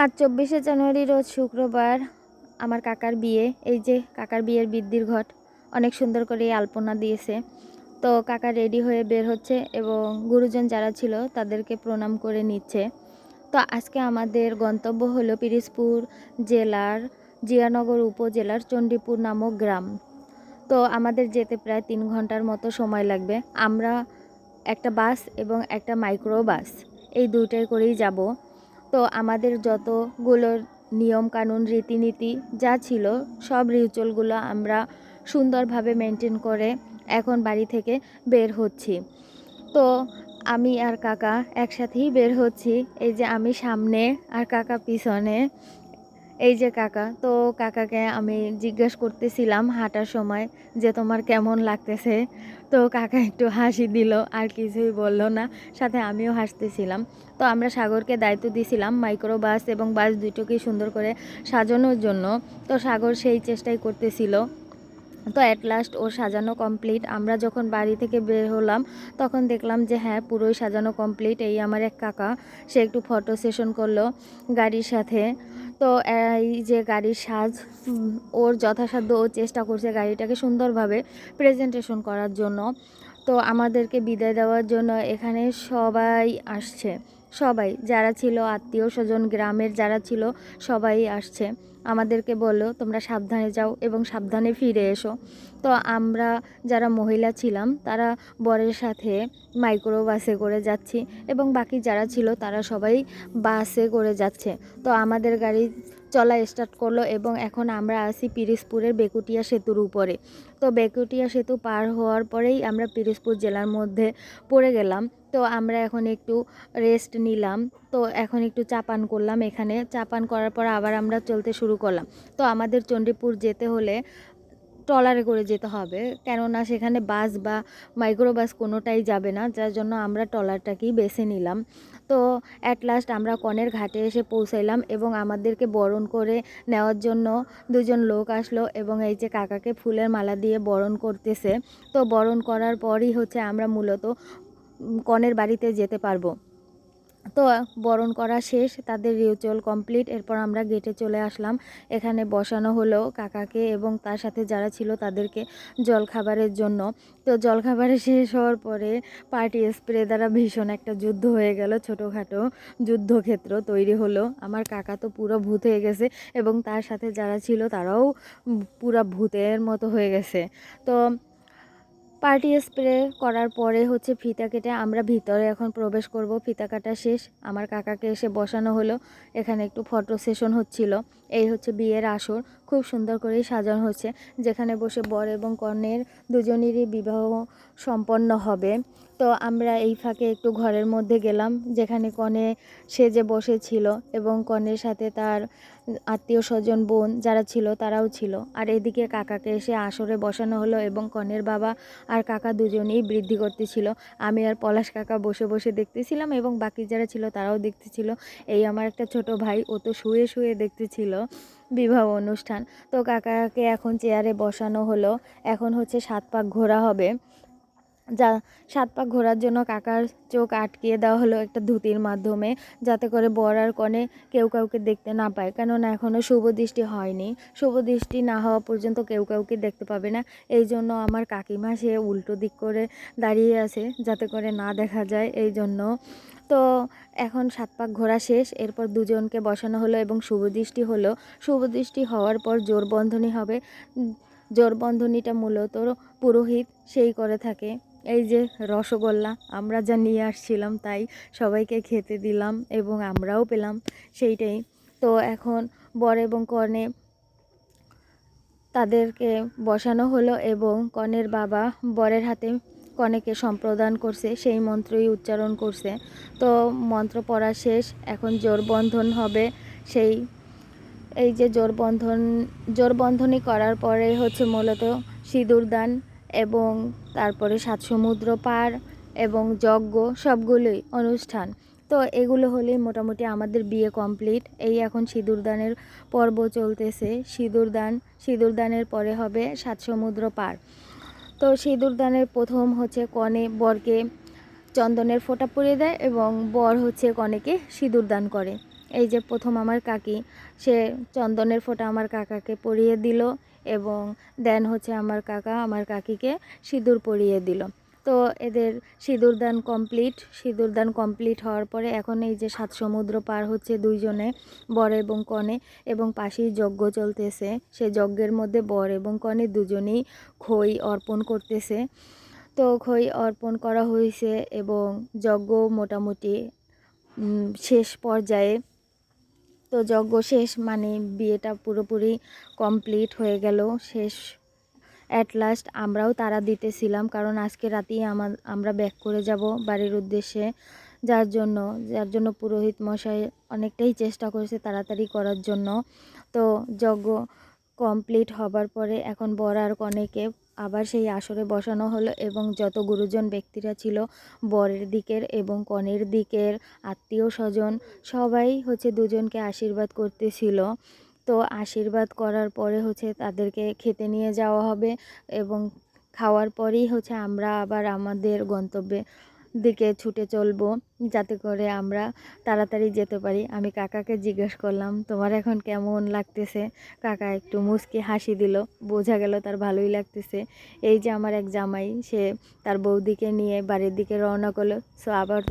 আজ 24শে জানুয়ারি রোজ শুক্রবার আমার কাকার বিয়ে। এই যে কাকার বিয়ের বৃদ্ধির ঘট অনেক সুন্দর করে আলপনা দিয়েছে। তো কাকা রেডি হয়ে বের হচ্ছে এবং গুরুজন যারা ছিল তাদেরকে প্রণাম করে নিচ্ছে। তো আজকে আমাদের গন্তব্য হলো পিরোজপুর জেলার জিয়ানগর উপজেলার চণ্ডীপুর নামক গ্রাম। তো আমাদের যেতে প্রায় 3 ঘন্টার মতো সময় লাগবে। আমরা একটা বাস এবং একটা মাইক্রো বাস এই দুইটাই করেই যাব। তো আমাদের যতগুলো নিয়মকানুন রীতিনীতি যা ছিল সব রিচুয়ালগুলো আমরা সুন্দরভাবে মেনটেন করে এখন বাড়ি থেকে বের হচ্ছি। তো আমি আর কাকা একসাথেই বের হচ্ছি। এই যে আমি সামনে আর কাকা পিছনে। এই যে কাকা, তো কাকাকে আমি জিজ্ঞেস করতেছিলাম হাঁটার সময় যে তোমার কেমন লাগতেছে। তো কাকা একটু হাসি দিল, আর কিছুই বলল না, সাথে আমিও হাসতেছিলাম। তো আমরা সাগরকে দায়িত্ব দিয়েছিলাম মাইক্রো বাস এবং বাস দুটোকেই সুন্দর করে সাজানোর জন্য। তো সাগর সেই চেষ্টাই করতেছিল। তো অ্যাট লাস্ট ওর সাজানো কমপ্লিট। আমরা যখন বাড়ি থেকে বের হলাম তখন দেখলাম যে হ্যাঁ, পুরোই সাজানো কমপ্লিট। এই আমার এক কাকা, সে একটু ফটো সেশন করলো গাড়ির সাথে। তো এই যে গাড়ির সাজ, ওর যথাসাধ্য ও চেষ্টা করছে গাড়িটাকে সুন্দরভাবে প্রেজেন্টেশন করার জন্য। তো আমাদেরকে বিদায় দেওয়ার জন্য এখানে সবাই আসছে। সবাই যারা ছিল আত্মীয় স্বজন, গ্রামের যারা ছিল সবাই আসছে। আমাদেরকে বললো তোমরা সাবধানে যাও এবং সাবধানে ফিরে এসো। তো আমরা যারা মহিলা ছিলাম তারা বরের সাথে মাইক্রো বাসে করে যাচ্ছি এবং বাকি যারা ছিল তারা সবাই বাসে করে যাচ্ছে। তো আমাদের গাড়ি চলা স্টার্ট করলো এবং এখন আমরা আছি পিরোজপুরের বেকুটিয়া সেতুর উপরে। তো বেকুটিয়া সেতু পার হওয়ার পরেই আমরা পিরোজপুর জেলার মধ্যে পড়ে গেলাম। তো আমরা এখন একটু রেস্ট নিলাম। তো এখন একটু চা পান করলাম। এখানে চা পান করার পর আবার আমরা চলতে শুরু করলাম। তো আমাদের চণ্ডীপুর যেতে হলে ট্রলারে করে যেতে হবে, কেননা সেখানে বাস বা মাইক্রো বাস কোনোটাই যাবে না, যার জন্য আমরা ট্রলারটাকেই বেছে নিলাম। তো অ্যাট লাস্ট আমরা কনের ঘাটে এসে পৌঁছাইলাম এবং আমাদেরকে বরণ করে নেওয়ার জন্য দুজন লোক আসলো এবং এই যে কাকাকে ফুলের মালা দিয়ে বরণ করতেছে। তো বরণ করার পরই হচ্ছে আমরা মূলত কনের বাড়িতে যেতে পারবো। তো বরণ করা শেষ, তাদের রিচুয়াল কমপ্লিট। এরপর আমরা গেটে চলে আসলাম। এখানে বসানো হলো কাকাকে এবং তার সাথে যারা ছিল তাদেরকে জলখাবারের জন্য। তো জলখাবারে শেষ হওয়ার পরে পার্টি স্প্রে দ্বারা ভীষণ একটা যুদ্ধ হয়ে গেল, ছোটোখাটো যুদ্ধক্ষেত্র তৈরি হলো। আমার কাকা তো পুরো ভূত হয়ে গেছে এবং তার সাথে যারা ছিল তারাও পুরো ভূতের মতো হয়ে গেছে। তো পার্টি স্প্রে করার পরে হচ্ছে ফিতা কেটে আমরা ভিতরে এখন প্রবেশ করব। ফিতা কাটা শেষ, আমার কাকাকে এসে বসানো হলো। এখানে একটু ফটো সেশন হচ্ছিল। এই হচ্ছে বিয়ের আসর, খুব সুন্দর করেই সাজানো হচ্ছে, যেখানে বসে বর এবং কনের দুজনেরই বিবাহ সম্পন্ন হবে। তো আমরা এই ফাঁকে একটু ঘরের মধ্যে গেলাম, যেখানে কনে সেজে বসেছিল এবং কনের সাথে তার আত্মীয় স্বজন বোন যারা ছিল তারাও ছিল। আর এদিকে কাকাকে এসে আসরে বসানো হলো এবং কনের বাবা আর কাকা দুজনেই বৃদ্ধি করতেছিল। আমি আর পলাশ কাকা বসে বসে দেখতেছিলাম এবং বাকি যারা ছিল তারাও দেখতেছিল। এই আমার একটা ছোট ভাই, ও তো শুয়ে শুয়ে দেখতেছিল বিবাহ অনুষ্ঠান। তো কাকাকে এখন চেয়ারে বসানো হলো। এখন হচ্ছে 7 পাক ঘোরা হবে। যা 7 পাক ঘোরার জন্য কাকার চোখ আটকিয়ে দেওয়া হলো একটা ধুতির মাধ্যমে, যাতে করে বর আর কনে কেউ কাউকে দেখতে না পায়, কেননা এখনও শুভ দৃষ্টি হয়নি। শুভ দৃষ্টি না হওয়া পর্যন্ত কেউ কাউকে দেখতে পাবে না। এই জন্য আমার কাকিমা সে উল্টো দিক করে দাঁড়িয়ে আছে যাতে করে না দেখা যায়, এই জন্য। তো এখন 7 পাক ঘোরা শেষ, এরপর দুজনকে বসানো হলো এবং শুভ দৃষ্টি হলো। শুভ দৃষ্টি হওয়ার পর জোড়বন্ধনী হবে। জোড়বন্ধনীটা মূলত পুরোহিত সেই করে থাকে। এই যে রসগোল্লা আমরা যা নিয়ে আসছিলাম তাই সবাইকে খেতে দিলাম এবং আমরাও পেলাম সেইটাই। তো এখন বর এবং কনে তাদেরকে বসানো হলো এবং কনের বাবা বরের হাতে কনেকে সম্প্রদান করছে, সেই মন্ত্রই উচ্চারণ করছে। তো মন্ত্র পড়া শেষ, এখন জোড়বন্ধন হবে। সেই এই যে জোড়বন্ধনী করার পরে হচ্ছে মূলত সিঁদুরদান এবং তারপরে 7 সমুদ্র পার এবং যজ্ঞ, সবগুলোই অনুষ্ঠান। তো এগুলো হলেই মোটামুটি আমাদের বিয়ে কমপ্লিট। এই এখন সিঁদুরদানের পর্ব চলতেছে। সিঁদুরদানের পরে হবে 7 সমুদ্র পার। তো সিঁদুরদানের প্রথম হচ্ছে কনে বরকে চন্দনের ফোঁটা পরিয়ে দেয় এবং বর হচ্ছে কনেকে সিঁদুর দান করে। এই যে প্রথম আমার কাকি, সে চন্দনের ফোঁটা আমার কাকাকে পরিয়ে দিল এবং দেন হচ্ছে আমার কাকা আমার কাকিকে সিঁদুর পরিয়ে দিল। তো এদের সিঁদুরদান কমপ্লিট হওয়ার পরে এখন এই যে 7 সমুদ্র পার হচ্ছে দুইজনে, বর এবং কনে, এবং পাশেই যজ্ঞ চলতেছে। সে যজ্ঞের মধ্যে বর এবং কনে দুজনেই খই অর্পণ করতেছে। তো খই অর্পণ করা হয়েছে এবং যজ্ঞ মোটামুটি শেষ পর্যায়ে। তো যজ্ঞ শেষ মানে বিয়েটা পুরোপুরি কমপ্লিট হয়ে গেল, শেষ। অ্যাট লাস্ট আমরাও তারা দিতেছিলাম, কারণ আজকে রাতেই আমরা ব্যাক করে যাব বাড়ির উদ্দেশ্যে। যার জন্য পুরোহিত মশাই অনেকটাই চেষ্টা করেছে তাড়াতাড়ি করার জন্য। তো যজ্ঞ কমপ্লিট হবার পরে এখন বর আর কনেকে আবার সেই আসরে বসানো হলো এবং যত গুরুজন ব্যক্তিরা ছিল বরের দিকের এবং কনের দিকের আত্মীয় স্বজন সবাই হচ্ছে দুজনকে আশীর্বাদ করতেছিল। তো আশীর্বাদ করার পরে হচ্ছে তাদেরকে খেতে নিয়ে যাওয়া হবে এবং খাওয়ার পরেই হচ্ছে আমরা আবার আমাদের গন্তব্যে দিকে ছুটে চলবো, যাতে করে আমরা তাড়াতাড়ি যেতে পারি। আমি কাকাকে জিজ্ঞেস করলাম, তোমার এখন কেমন লাগতেছে? কাকা একটু মুচকি হাসি দিল, বোঝা গেল তার ভালোই লাগতেছে। এই যে আমার এক জামাই, সে তার বৌদিকে নিয়ে বাড়ির দিকে রওনা করলো। সো আবার